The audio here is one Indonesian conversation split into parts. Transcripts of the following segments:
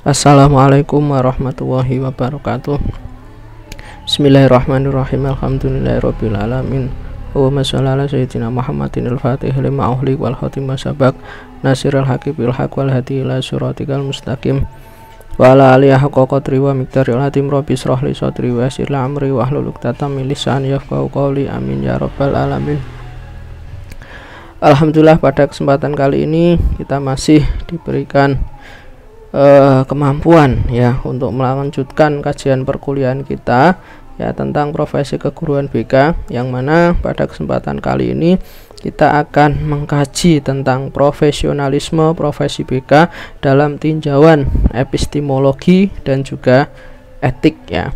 Assalamualaikum warahmatullahi wabarakatuh. Bismillahirrahmanirrahim. Alhamdulillahirabbil alamin. Allahumma shalli ala sayyidina Muhammadin al-fatih lima ughliq wal khatim sabaq nasirul haqqi bil haqq wal hadi ila siratikal mustaqim wa ala alihi haqqa qadri wa miqdaril azim. Rabbi shrah li sadri wa yassir li amri wahlul 'uqdatam min lisani yafqahu qawli. Amin ya rabbal alamin. Alhamdulillah, pada kesempatan kali ini kita masih diberikan kemampuan ya untuk melanjutkan kajian perkuliahan kita ya tentang profesi keguruan BK, yang mana pada kesempatan kali ini kita akan mengkaji tentang profesionalisme profesi BK dalam tinjauan epistemologi dan juga etik ya.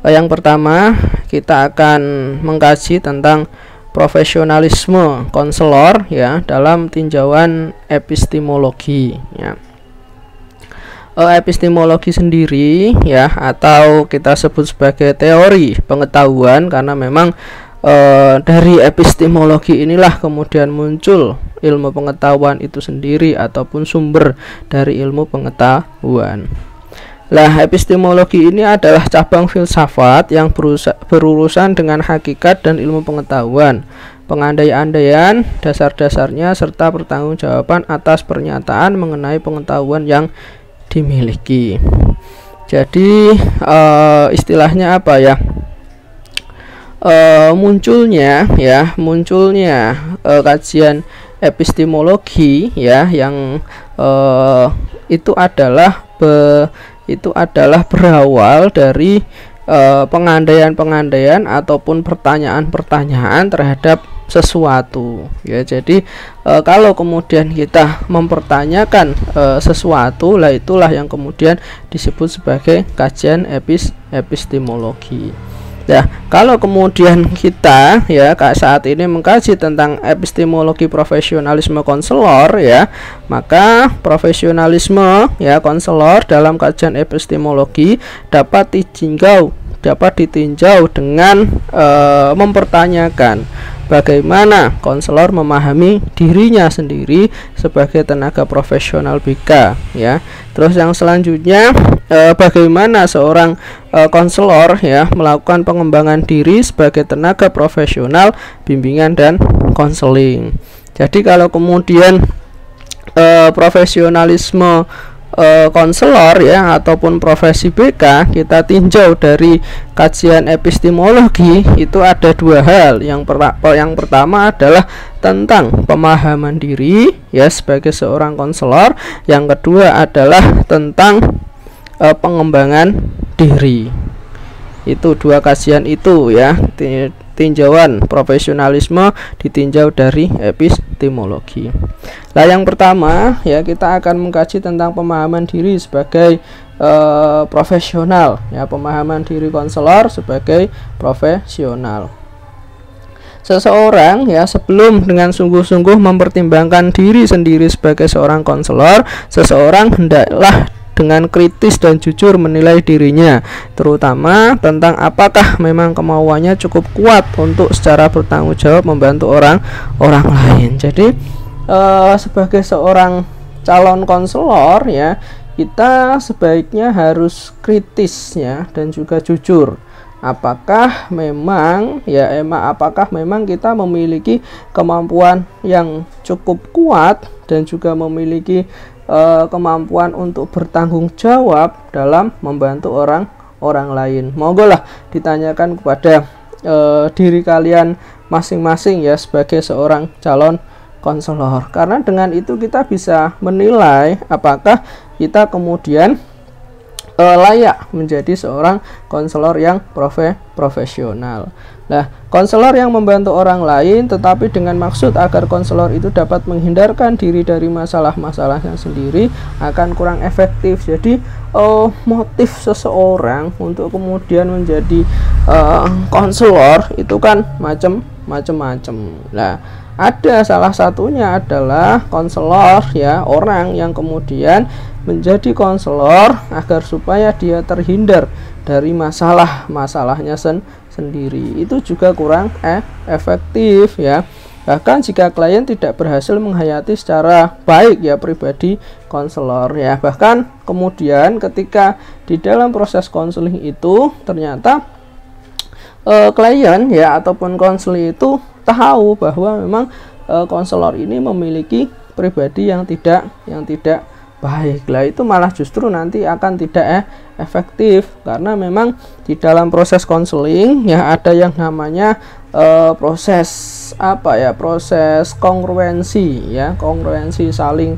Yang pertama kita akan mengkaji tentang profesionalisme konselor ya dalam tinjauan epistemologi ya. Epistemologi sendiri ya, atau kita sebut sebagai teori pengetahuan, karena memang dari epistemologi inilah kemudian muncul ilmu pengetahuan itu sendiri ataupun sumber dari ilmu pengetahuan. Lah, epistemologi ini adalah cabang filsafat yang berurusan dengan hakikat dan ilmu pengetahuan, pengandai-andaian dasar-dasarnya, serta pertanggungjawaban atas pernyataan mengenai pengetahuan yang dimiliki. Jadi istilahnya apa ya, munculnya kajian epistemologi ya yang itu adalah berawal dari pengandaian-pengandaian ataupun pertanyaan-pertanyaan terhadap sesuatu ya. Jadi kalau kemudian kita mempertanyakan sesuatu, lah itulah yang kemudian disebut sebagai kajian epistemologi. Nah, kalau kemudian kita ya saat ini mengkaji tentang epistemologi profesionalisme konselor ya, maka profesionalisme ya konselor dalam kajian epistemologi dapat ditinjau dengan mempertanyakan bagaimana konselor memahami dirinya sendiri sebagai tenaga profesional BK ya. Terus yang selanjutnya bagaimana seorang konselor ya melakukan pengembangan diri sebagai tenaga profesional bimbingan dan konseling. Jadi kalau kemudian profesionalisme konselor ya ataupun profesi BK kita tinjau dari kajian epistemologi, itu ada dua hal. Yang pertama adalah tentang pemahaman diri ya sebagai seorang konselor, yang kedua adalah tentang pengembangan diri. Itu dua kajian itu ya, tinjauan profesionalisme ditinjau dari epistemologi. Nah, yang pertama ya kita akan mengkaji tentang pemahaman diri sebagai profesional ya, pemahaman diri konselor sebagai profesional. Seseorang ya sebelum dengan sungguh-sungguh mempertimbangkan diri sendiri sebagai seorang konselor, seseorang hendaklah dengan kritis dan jujur menilai dirinya, terutama tentang apakah memang kemauannya cukup kuat untuk secara bertanggung jawab membantu orang lain. Jadi sebagai seorang calon konselor ya, kita sebaiknya harus kritis ya dan juga jujur. Apakah memang kita memiliki kemampuan yang cukup kuat dan juga memiliki kemampuan untuk bertanggung jawab dalam membantu orang lain. Monggolah ditanyakan kepada diri kalian masing-masing ya sebagai seorang calon konselor, karena dengan itu kita bisa menilai apakah kita kemudian layak menjadi seorang konselor yang profesional. Nah, konselor yang membantu orang lain tetapi dengan maksud agar konselor itu dapat menghindarkan diri dari masalah-masalahnya sendiri akan kurang efektif. Jadi motif seseorang untuk kemudian menjadi konselor itu kan macam-macam. Nah, ada salah satunya adalah konselor ya, orang yang kemudian menjadi konselor agar supaya dia terhindar dari masalahnya sendiri. Itu juga kurang efektif ya. Bahkan jika klien tidak berhasil menghayati secara baik ya pribadi konselor ya. Bahkan kemudian ketika di dalam proses konseling itu ternyata klien ya ataupun konselor itu tahu bahwa memang konselor ini memiliki pribadi yang tidak baik. Lah itu malah justru nanti akan tidak efektif, karena memang di dalam proses konseling ya ada yang namanya proses proses kongruensi ya, kongruensi saling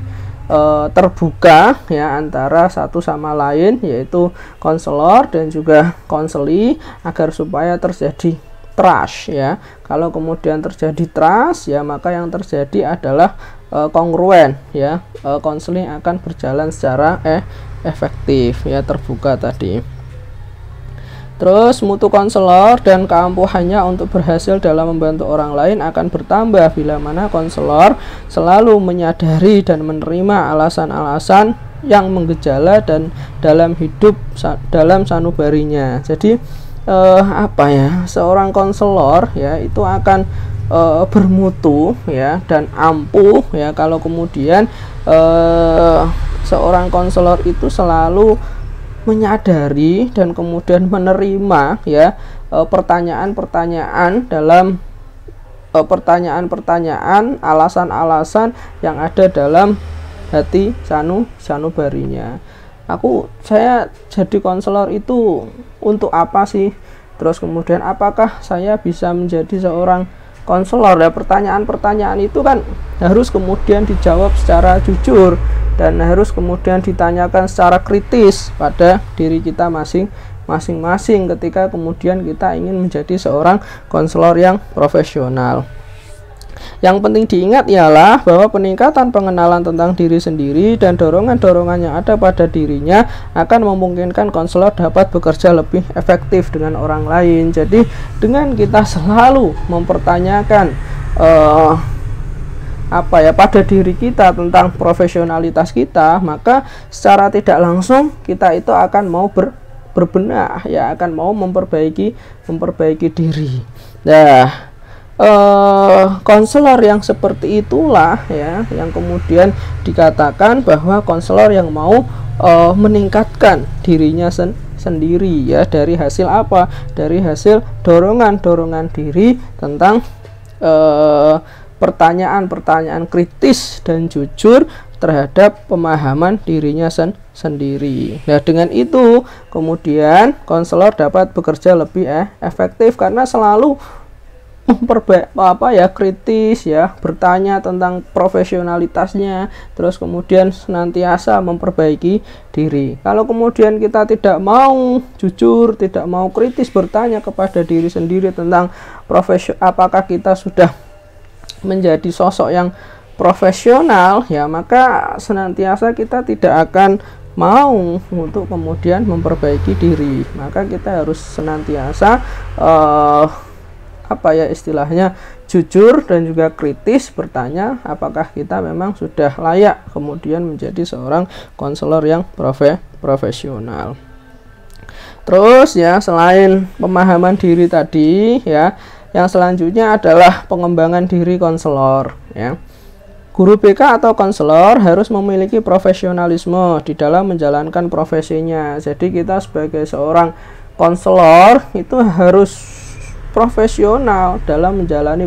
terbuka ya antara satu sama lain, yaitu konselor dan juga konseli, agar supaya terjadi trust ya. Kalau kemudian terjadi trust ya, maka yang terjadi adalah kongruen ya, konseling akan berjalan secara efektif ya, terbuka tadi. Terus mutu konselor dan keampuhannya untuk berhasil dalam membantu orang lain akan bertambah bila mana konselor selalu menyadari dan menerima alasan-alasan yang menggejala dan dalam hidup dalam sanubarinya. Jadi seorang konselor ya itu akan bermutu ya dan ampuh ya kalau kemudian seorang konselor itu selalu menyadari dan kemudian menerima ya pertanyaan-pertanyaan dalam pertanyaan-pertanyaan, alasan-alasan yang ada dalam hati sanubarinya. Saya jadi konselor itu untuk apa sih? Terus kemudian apakah saya bisa menjadi seorang konselor? Ya, pertanyaan-pertanyaan itu kan harus kemudian dijawab secara jujur dan harus kemudian ditanyakan secara kritis pada diri kita masing-masing ketika kemudian kita ingin menjadi seorang konselor yang profesional. Yang penting diingat ialah bahwa peningkatan pengenalan tentang diri sendiri dan dorongan-dorongan yang ada pada dirinya akan memungkinkan konselor dapat bekerja lebih efektif dengan orang lain. Jadi dengan kita selalu mempertanyakan pada diri kita tentang profesionalitas kita, maka secara tidak langsung kita itu akan mau berbenah ya, akan mau memperbaiki diri. Nah, konselor yang seperti itulah ya yang kemudian dikatakan bahwa konselor yang mau meningkatkan dirinya sendiri ya, dari hasil apa? Dari hasil dorongan diri tentang pertanyaan-pertanyaan kritis dan jujur terhadap pemahaman dirinya sendiri. Nah, dengan itu kemudian konselor dapat bekerja lebih efektif karena selalu kritis ya, bertanya tentang profesionalitasnya, terus kemudian senantiasa memperbaiki diri. Kalau kemudian kita tidak mau jujur, tidak mau kritis bertanya kepada diri sendiri tentang apakah kita sudah menjadi sosok yang profesional ya, maka senantiasa kita tidak akan mau untuk kemudian memperbaiki diri. Maka kita harus senantiasa istilahnya jujur dan juga kritis bertanya apakah kita memang sudah layak kemudian menjadi seorang konselor yang profesional. Terus ya, selain pemahaman diri tadi ya, yang selanjutnya adalah pengembangan diri konselor ya. Guru BK atau konselor harus memiliki profesionalisme di dalam menjalankan profesinya. Jadi kita sebagai seorang konselor itu harus profesional dalam menjalani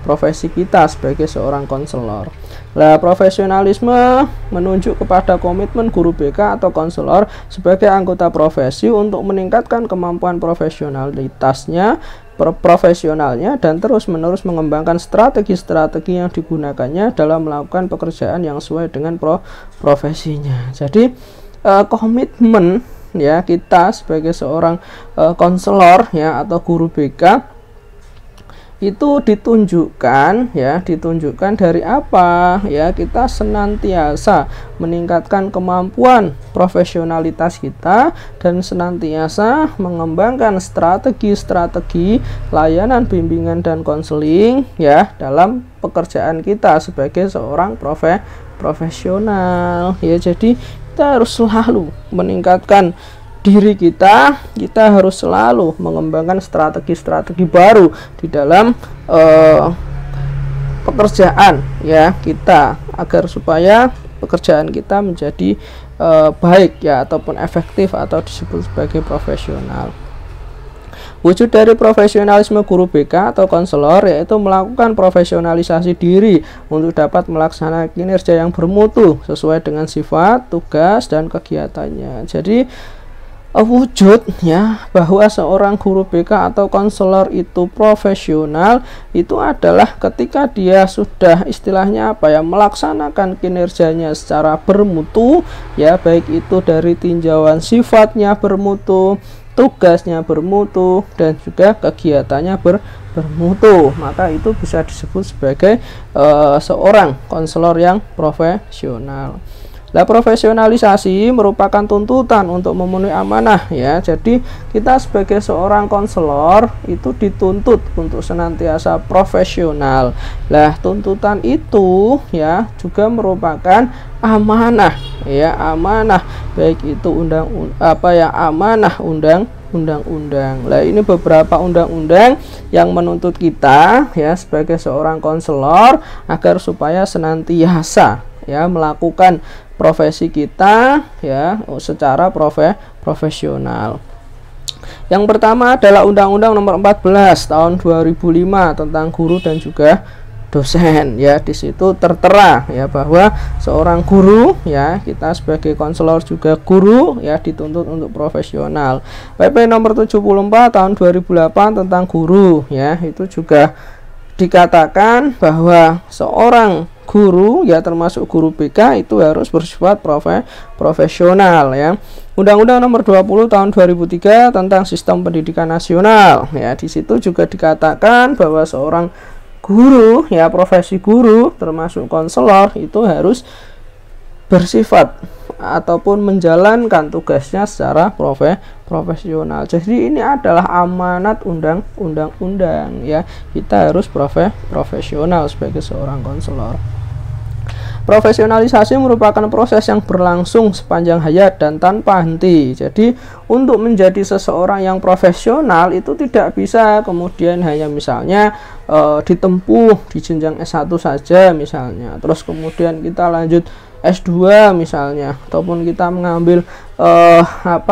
profesi kita sebagai seorang konselor. Nah, profesionalisme menunjuk kepada komitmen guru BK atau konselor sebagai anggota profesi untuk meningkatkan kemampuan profesionalnya dan terus-menerus mengembangkan strategi-strategi yang digunakannya dalam melakukan pekerjaan yang sesuai dengan profesinya. Jadi komitmen ya kita sebagai seorang konselor ya atau guru BK itu ditunjukkan dari apa ya, kita senantiasa meningkatkan kemampuan profesionalitas kita dan senantiasa mengembangkan strategi-strategi layanan bimbingan dan konseling ya dalam pekerjaan kita sebagai seorang profesional ya. Jadi kita harus selalu meningkatkan diri kita harus selalu mengembangkan strategi-strategi baru di dalam pekerjaan ya kita, agar supaya pekerjaan kita menjadi baik ya, ataupun efektif, atau disebut sebagai profesional. Wujud dari profesionalisme guru BK atau konselor yaitu melakukan profesionalisasi diri untuk dapat melaksanakan kinerja yang bermutu sesuai dengan sifat, tugas, dan kegiatannya. Jadi wujud ya bahwa seorang guru BK atau konselor itu profesional itu adalah ketika dia sudah istilahnya melaksanakan kinerjanya secara bermutu ya, baik itu dari tinjauan sifatnya bermutu, tugasnya bermutu, dan juga kegiatannya bermutu, maka itu bisa disebut sebagai seorang konselor yang profesional. Nah, profesionalisasi merupakan tuntutan untuk memenuhi amanah ya. Jadi kita sebagai seorang konselor itu dituntut untuk senantiasa profesional. Nah, tuntutan itu ya juga merupakan amanah ya, amanah baik itu amanah undang-undang. Nah, ini beberapa undang-undang yang menuntut kita ya sebagai seorang konselor agar supaya senantiasa ya melakukan profesi kita ya secara profesional. Yang pertama adalah Undang-Undang Nomor 14 Tahun 2005 tentang guru dan juga dosen ya. Di situ tertera ya bahwa seorang guru ya, kita sebagai konselor juga guru ya, dituntut untuk profesional. PP Nomor 74 Tahun 2008 tentang guru ya, itu juga dikatakan bahwa seorang guru ya, termasuk guru BK, itu harus bersifat profesional ya. Undang-Undang Nomor 20 Tahun 2003 tentang Sistem Pendidikan Nasional ya, di situ juga dikatakan bahwa seorang guru ya, profesi guru termasuk konselor itu harus bersifat ataupun menjalankan tugasnya secara profesional. Jadi ini adalah amanat undang-undang ya, kita harus profesional sebagai seorang konselor. Profesionalisasi merupakan proses yang berlangsung sepanjang hayat dan tanpa henti. Jadi untuk menjadi seseorang yang profesional itu tidak bisa kemudian hanya misalnya ditempuh di jenjang S1 saja misalnya, terus kemudian kita lanjut S2 misalnya, ataupun kita mengambil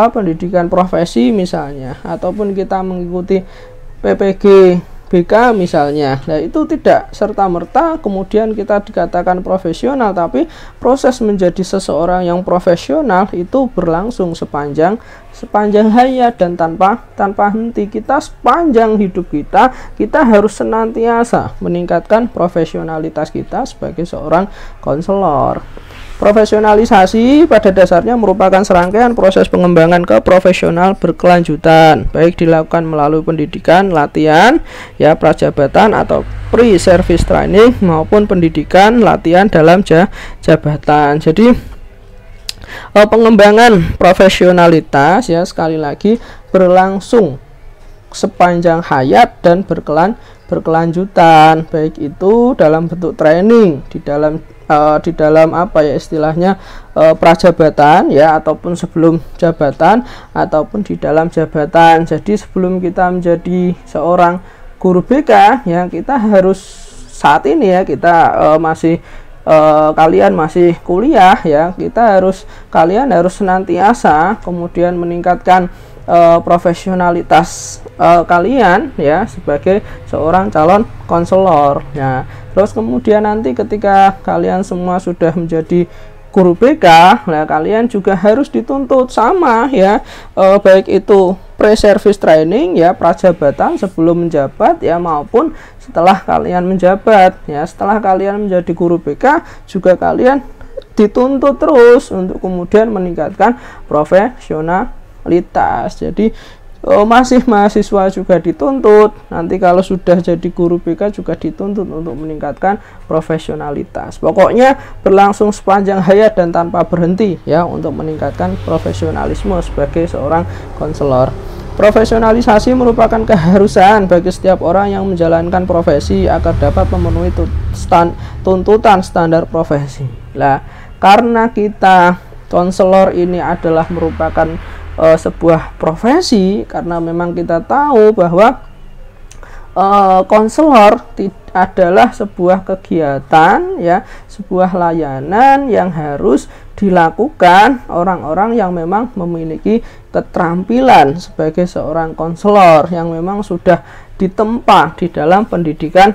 pendidikan profesi misalnya, ataupun kita mengikuti PPG BK misalnya. Nah, itu tidak serta-merta kemudian kita dikatakan profesional, tapi proses menjadi seseorang yang profesional itu berlangsung sepanjang hayat dan tanpa henti. Kita sepanjang hidup kita harus senantiasa meningkatkan profesionalitas kita sebagai seorang konselor. Profesionalisasi pada dasarnya merupakan serangkaian proses pengembangan ke profesional berkelanjutan, baik dilakukan melalui pendidikan, latihan, ya prajabatan atau pre-service training, maupun pendidikan, latihan dalam jabatan. Jadi pengembangan profesionalitas ya sekali lagi berlangsung sepanjang hayat dan berkelanjutan, baik itu dalam bentuk training di dalam istilahnya prajabatan ya, ataupun sebelum jabatan, ataupun di dalam jabatan. Jadi sebelum kita menjadi seorang guru BK ya, kita harus saat ini ya kita kalian masih kuliah ya, kalian harus senantiasa kemudian meningkatkan profesionalitas kalian ya sebagai seorang calon konselor ya. Terus kemudian nanti ketika kalian semua sudah menjadi guru BK, nah kalian juga harus dituntut sama ya, baik itu pre-service training ya, prajabatan sebelum menjabat ya, maupun setelah kalian menjabat ya. Setelah kalian menjadi guru BK juga kalian dituntut terus untuk kemudian meningkatkan profesionalitas. Jadi masih mahasiswa juga dituntut, nanti kalau sudah jadi guru BK juga dituntut untuk meningkatkan profesionalitas. Pokoknya berlangsung sepanjang hayat dan tanpa berhenti ya, untuk meningkatkan profesionalisme sebagai seorang konselor. Profesionalisasi merupakan keharusan bagi setiap orang yang menjalankan profesi agar dapat memenuhi tuntutan standar profesi. Nah, karena kita konselor ini adalah merupakan sebuah profesi, karena memang kita tahu bahwa konselor adalah sebuah kegiatan ya, sebuah layanan yang harus dilakukan orang-orang yang memang memiliki keterampilan sebagai seorang konselor yang memang sudah ditempa di dalam pendidikan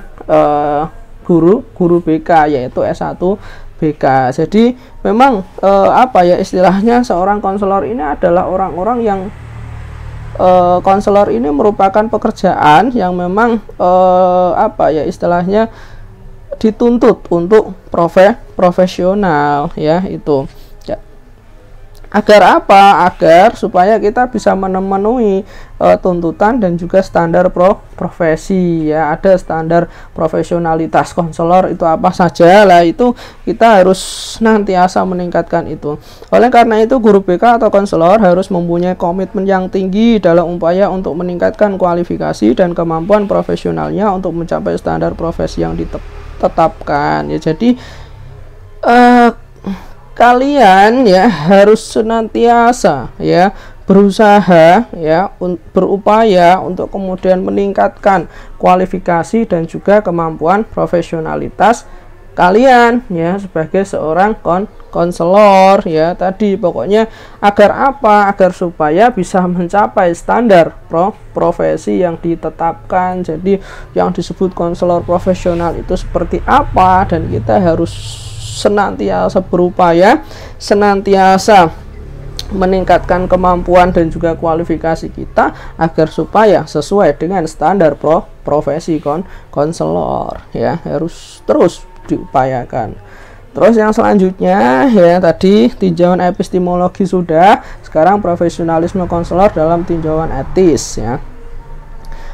guru BK, yaitu S1 BK. Jadi memang apa ya istilahnya, seorang konselor ini adalah orang-orang yang konselor ini merupakan pekerjaan yang memang apa ya istilahnya dituntut untuk profesional ya itu. Agar apa? Agar supaya kita bisa memenuhi tuntutan dan juga standar profesi ya. Ada standar profesionalitas konselor itu apa saja lah, itu kita harus senantiasa meningkatkan itu. Oleh karena itu guru BK atau konselor harus mempunyai komitmen yang tinggi dalam upaya untuk meningkatkan kualifikasi dan kemampuan profesionalnya untuk mencapai standar profesi yang ditetapkan ya. Jadi kalian ya harus senantiasa ya berusaha ya berupaya untuk kemudian meningkatkan kualifikasi dan juga kemampuan profesionalitas kalian ya sebagai seorang konselor ya tadi. Pokoknya agar apa? Agar supaya bisa mencapai standar profesi yang ditetapkan. Jadi yang disebut konselor profesional itu seperti apa, dan kita harus senantiasa berupaya, senantiasa meningkatkan kemampuan dan juga kualifikasi kita agar supaya sesuai dengan standar profesi konselor ya, harus terus diupayakan. Terus yang selanjutnya ya tadi tinjauan epistemologi sudah, sekarang profesionalisme konselor dalam tinjauan etis ya.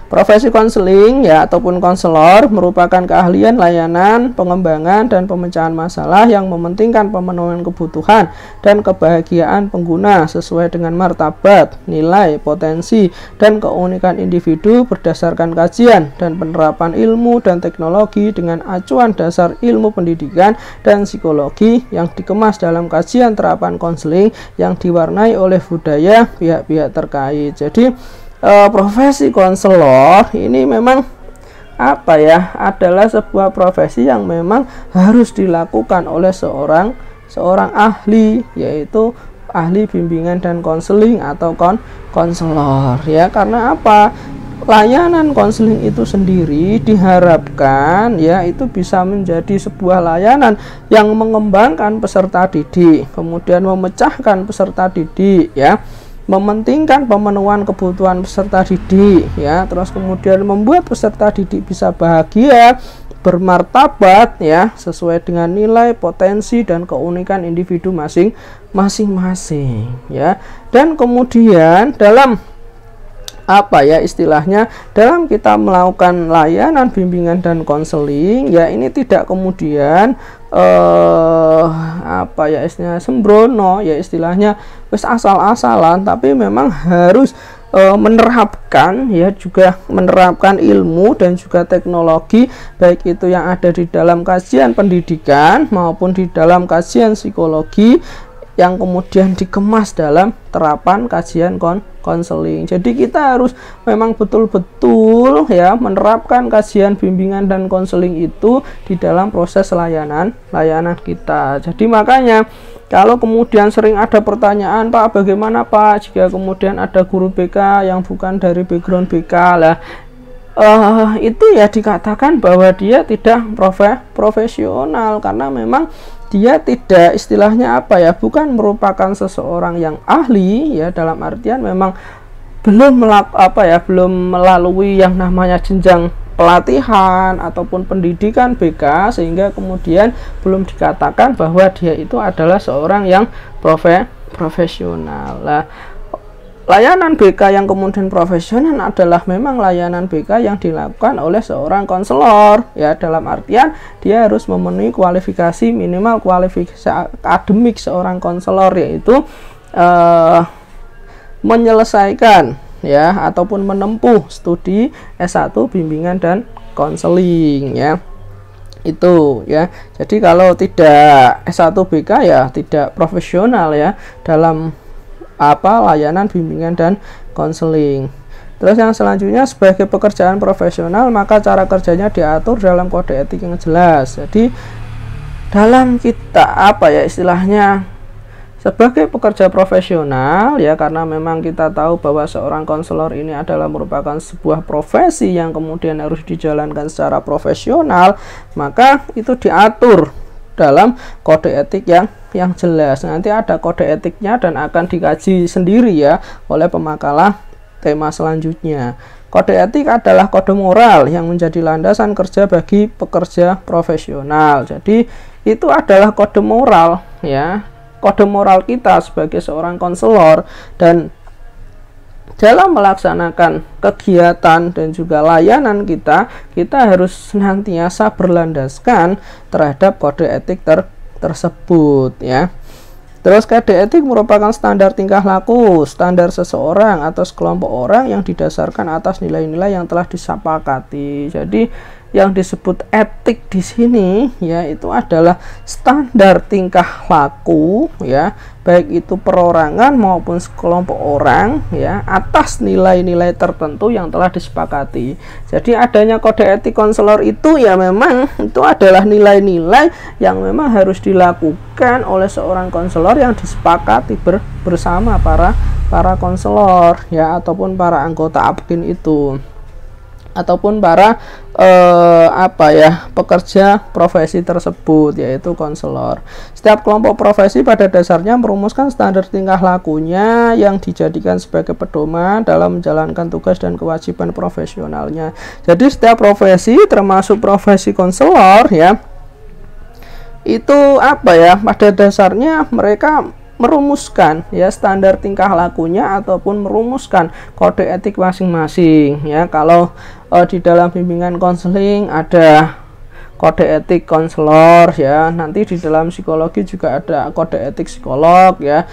Profesi konseling ya ataupun konselor merupakan keahlian layanan, pengembangan dan pemecahan masalah yang mementingkan pemenuhan kebutuhan dan kebahagiaan pengguna sesuai dengan martabat, nilai, potensi dan keunikan individu berdasarkan kajian dan penerapan ilmu dan teknologi dengan acuan dasar ilmu pendidikan dan psikologi yang dikemas dalam kajian terapan konseling yang diwarnai oleh budaya pihak-pihak terkait. Jadi profesi konselor ini memang apa ya adalah sebuah profesi yang memang harus dilakukan oleh seorang ahli, yaitu ahli bimbingan dan konseling atau konselor ya. Karena apa? Layanan konseling itu sendiri diharapkan ya itu bisa menjadi sebuah layanan yang mengembangkan peserta didik, kemudian memecahkan peserta didik ya, mementingkan pemenuhan kebutuhan peserta didik ya, terus kemudian membuat peserta didik bisa bahagia, bermartabat ya, sesuai dengan nilai, potensi dan keunikan individu masing-masing ya. Dan kemudian dalam apa ya istilahnya, dalam kita melakukan layanan bimbingan dan konseling ya, ini tidak kemudian apa ya istilahnya sembrono ya, istilahnya wis asal-asalan, tapi memang harus menerapkan ya, juga menerapkan ilmu dan juga teknologi, baik itu yang ada di dalam kajian pendidikan maupun di dalam kajian psikologi yang kemudian dikemas dalam terapan kajian konseling. Jadi kita harus memang betul-betul ya menerapkan kajian bimbingan dan konseling itu di dalam proses layanan kita. Jadi makanya kalau kemudian sering ada pertanyaan, Pak, bagaimana Pak jika kemudian ada guru BK yang bukan dari background BK lah, itu ya dikatakan bahwa dia tidak profesional, karena memang dia tidak istilahnya apa ya, bukan merupakan seseorang yang ahli ya, dalam artian memang belum melalui yang namanya jenjang pelatihan ataupun pendidikan BK, sehingga kemudian belum dikatakan bahwa dia itu adalah seorang yang profesional. Lah, layanan BK yang kemudian profesional adalah memang layanan BK yang dilakukan oleh seorang konselor ya, dalam artian dia harus memenuhi kualifikasi, minimal kualifikasi akademik seorang konselor, yaitu menyelesaikan ya ataupun menempuh studi S1 bimbingan dan konseling ya. Itu ya. Jadi kalau tidak S1 BK ya tidak profesional ya dalam layanan bimbingan dan konseling. Terus yang selanjutnya, sebagai pekerjaan profesional maka cara kerjanya diatur dalam kode etik yang jelas. Jadi dalam kita apa ya istilahnya, sebagai pekerja profesional ya, karena memang kita tahu bahwa seorang konselor ini adalah merupakan sebuah profesi yang kemudian harus dijalankan secara profesional, maka itu diatur dalam kode etik yang jelas. Nanti ada kode etiknya dan akan dikaji sendiri ya oleh pemakalah tema selanjutnya. Kode etik adalah kode moral yang menjadi landasan kerja bagi pekerja profesional. Jadi itu adalah kode moral ya, kode moral kita sebagai seorang konselor, dan dalam melaksanakan kegiatan dan juga layanan kita harus senantiasa berlandaskan terhadap kode etik tersebut ya. Terus kode etik merupakan standar tingkah laku, standar seseorang atau sekelompok orang yang didasarkan atas nilai-nilai yang telah disepakati. Jadi yang disebut etik di sini ya itu adalah standar tingkah laku ya, baik itu perorangan maupun sekelompok orang ya, atas nilai-nilai tertentu yang telah disepakati. Jadi adanya kode etik konselor itu ya memang itu adalah nilai-nilai yang memang harus dilakukan oleh seorang konselor yang disepakati bersama para konselor ya, ataupun para anggota APKIN itu, ataupun para pekerja profesi tersebut, yaitu konselor. Setiap kelompok profesi pada dasarnya merumuskan standar tingkah lakunya yang dijadikan sebagai pedoman dalam menjalankan tugas dan kewajiban profesionalnya. Jadi setiap profesi, termasuk profesi konselor ya, itu pada dasarnya mereka merumuskan ya standar tingkah lakunya ataupun merumuskan kode etik masing-masing ya. Kalau di dalam bimbingan konseling ada kode etik konselor ya, nanti di dalam psikologi juga ada kode etik psikolog ya,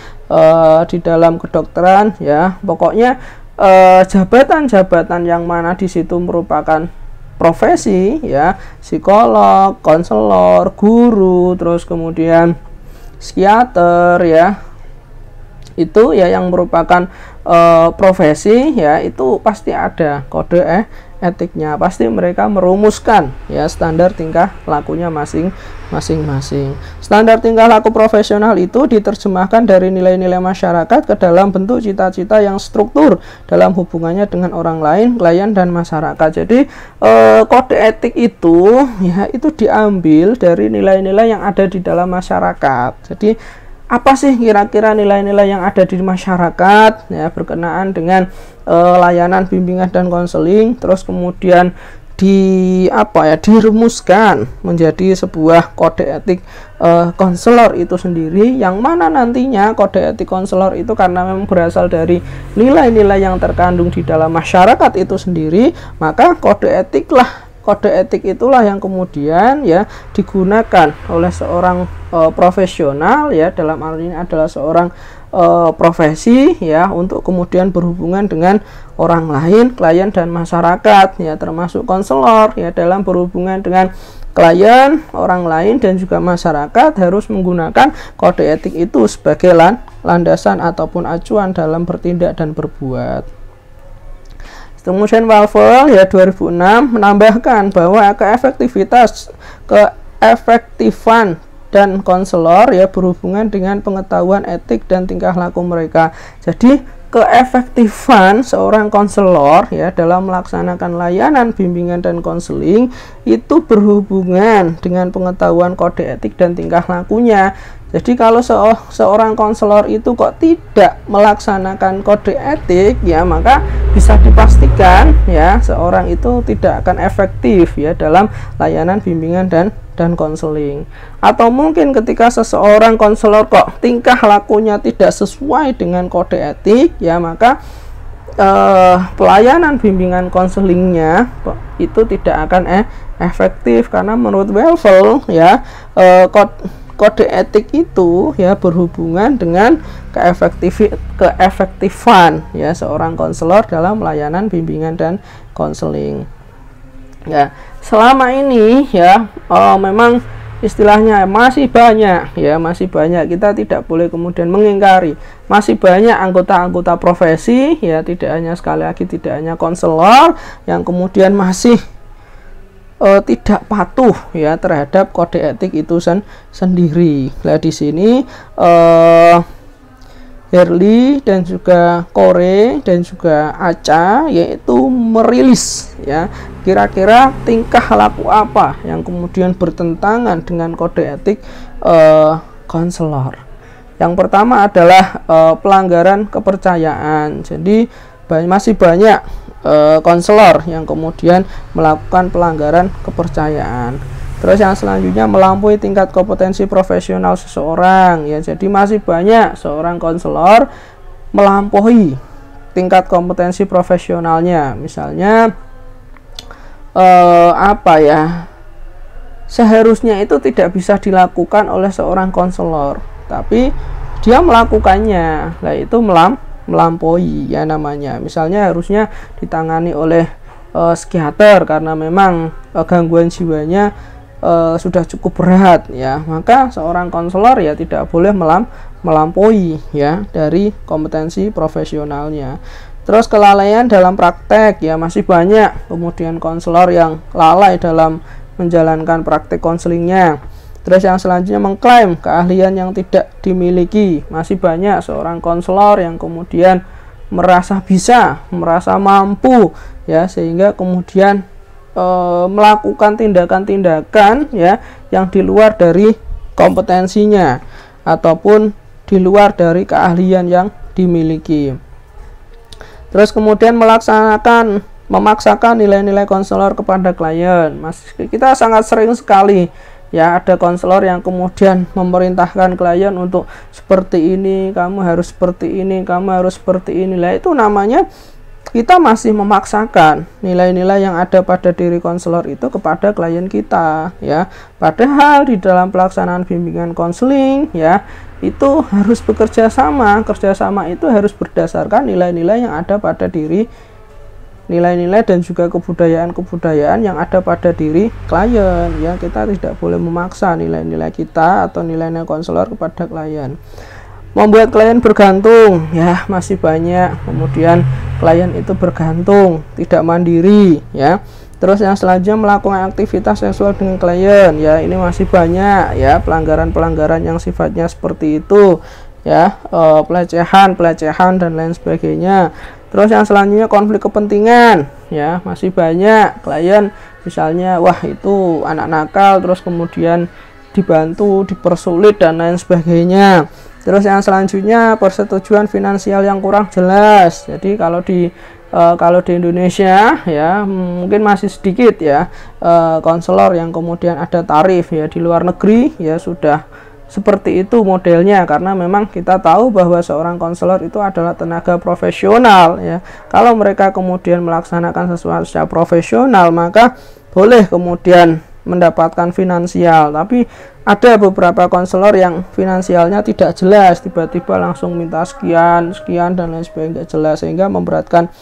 di dalam kedokteran ya, pokoknya jabatan-jabatan yang mana di situ merupakan profesi ya, psikolog, konselor, guru, terus kemudian psikiater ya, itu ya yang merupakan profesi ya, itu pasti ada kode etiknya, pasti mereka merumuskan ya standar tingkah lakunya masing-masing. Standar tingkah laku profesional itu diterjemahkan dari nilai-nilai masyarakat ke dalam bentuk cita-cita yang struktur dalam hubungannya dengan orang lain, klien, dan masyarakat. Jadi kode etik itu ya itu diambil dari nilai-nilai yang ada di dalam masyarakat. Jadi apa sih kira-kira nilai-nilai yang ada di masyarakat ya berkenaan dengan layanan bimbingan dan konseling, terus kemudian dirumuskan menjadi sebuah kode etik konselor itu sendiri, yang mana nantinya kode etik konselor itu karena memang berasal dari nilai-nilai yang terkandung di dalam masyarakat itu sendiri, maka kode etik itulah yang kemudian ya digunakan oleh seorang profesional ya, dalam hal ini adalah seorang profesi ya, untuk kemudian berhubungan dengan orang lain, klien, dan masyarakat ya, termasuk konselor ya, dalam berhubungan dengan klien, orang lain, dan juga masyarakat harus menggunakan kode etik itu sebagai landasan ataupun acuan dalam bertindak dan berbuat. Kemudian Walfel ya 2006 menambahkan bahwa keefektifan dan konselor ya berhubungan dengan pengetahuan etik dan tingkah laku mereka. Jadi keefektifan seorang konselor ya dalam melaksanakan layanan bimbingan dan konseling itu berhubungan dengan pengetahuan kode etik dan tingkah lakunya. Jadi kalau seorang konselor itu kok tidak melaksanakan kode etik ya, maka bisa dipastikan ya seorang itu tidak akan efektif ya dalam layanan bimbingan dan konseling. Atau mungkin ketika seseorang konselor kok tingkah lakunya tidak sesuai dengan kode etik ya, maka pelayanan bimbingan konselingnya itu tidak akan efektif, karena menurut Walfel ya kode etik itu ya berhubungan dengan keefektifan ya seorang konselor dalam layanan bimbingan dan konseling. Ya, selama ini ya memang istilahnya masih banyak ya, masih banyak, kita tidak boleh kemudian mengingkari, masih banyak anggota-anggota profesi ya, tidak hanya, sekali lagi, tidak hanya konselor yang kemudian masih tidak patuh ya terhadap kode etik itu sendiri. Nah, di sini Herli dan juga Kore dan juga Aca yaitu merilis ya kira-kira tingkah laku apa yang kemudian bertentangan dengan kode etik konselor. Yang pertama adalah pelanggaran kepercayaan. Jadi masih banyak konselor yang kemudian melakukan pelanggaran kepercayaan. Terus yang selanjutnya melampaui tingkat kompetensi profesional seseorang ya. Jadi masih banyak seorang konselor melampaui tingkat kompetensi profesionalnya. Misalnya apa ya? Seharusnya itu tidak bisa dilakukan oleh seorang konselor, tapi dia melakukannya. Nah, itu melampaui ya namanya. Misalnya harusnya ditangani oleh psikiater karena memang gangguan jiwanya sudah cukup berat ya, maka seorang konselor ya tidak boleh melampaui ya dari kompetensi profesionalnya. Terus kelalaian dalam praktek ya, masih banyak kemudian konselor yang lalai dalam menjalankan praktek konselingnya. Terus yang selanjutnya mengklaim keahlian yang tidak dimiliki. Masih banyak seorang konselor yang kemudian merasa bisa, merasa mampu ya, sehingga kemudian melakukan tindakan-tindakan ya yang di luar dari kompetensinya ataupun di luar dari keahlian yang dimiliki. Terus kemudian memaksakan nilai-nilai konselor kepada klien. Kita sangat sering sekali ya ada konselor yang kemudian memerintahkan klien untuk seperti ini, kamu harus seperti ini, kamu harus seperti ini. Lah, itu namanya kita masih memaksakan nilai-nilai yang ada pada diri konselor itu kepada klien kita ya. Padahal di dalam pelaksanaan bimbingan konseling ya, itu harus bekerja sama. Kerjasama itu harus berdasarkan nilai-nilai yang ada pada diri, nilai-nilai dan juga kebudayaan-kebudayaan yang ada pada diri klien ya. Kita tidak boleh memaksa nilai-nilai kita atau nilai-nilai konselor kepada klien. Membuat klien bergantung ya, masih banyak kemudian klien itu bergantung, tidak mandiri ya. Terus yang selanjutnya melakukan aktivitas seksual dengan klien ya, ini masih banyak ya pelanggaran-pelanggaran yang sifatnya seperti itu ya, pelecehan dan lain sebagainya. Terus yang selanjutnya konflik kepentingan ya, masih banyak klien misalnya wah itu anak nakal, terus kemudian dibantu, dipersulit dan lain sebagainya. Terus yang selanjutnya persetujuan finansial yang kurang jelas. Jadi kalau di Indonesia ya mungkin masih sedikit ya konselor yang kemudian ada tarif ya. Di luar negeri ya sudah seperti itu modelnya, karena memang kita tahu bahwa seorang konselor itu adalah tenaga profesional ya. Kalau mereka kemudian melaksanakan sesuatu secara profesional, maka boleh kemudian mendapatkan finansial. Tapi ada beberapa konselor yang finansialnya tidak jelas, tiba-tiba langsung minta sekian dan lain sebagainya, jelas, sehingga memberatkan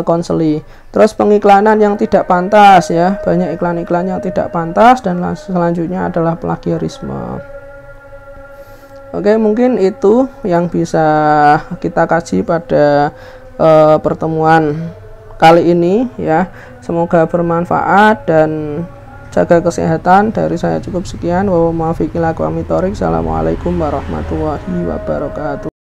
konseli. Terus pengiklanan yang tidak pantas ya, banyak iklan-iklan yang tidak pantas, dan selanjutnya adalah plagiarisme. Oke, mungkin itu yang bisa kita kaji pada pertemuan kali ini ya. Semoga bermanfaat dan jaga kesehatan. Dari saya cukup sekian. Wassalamualaikum warahmatullahi wabarakatuh.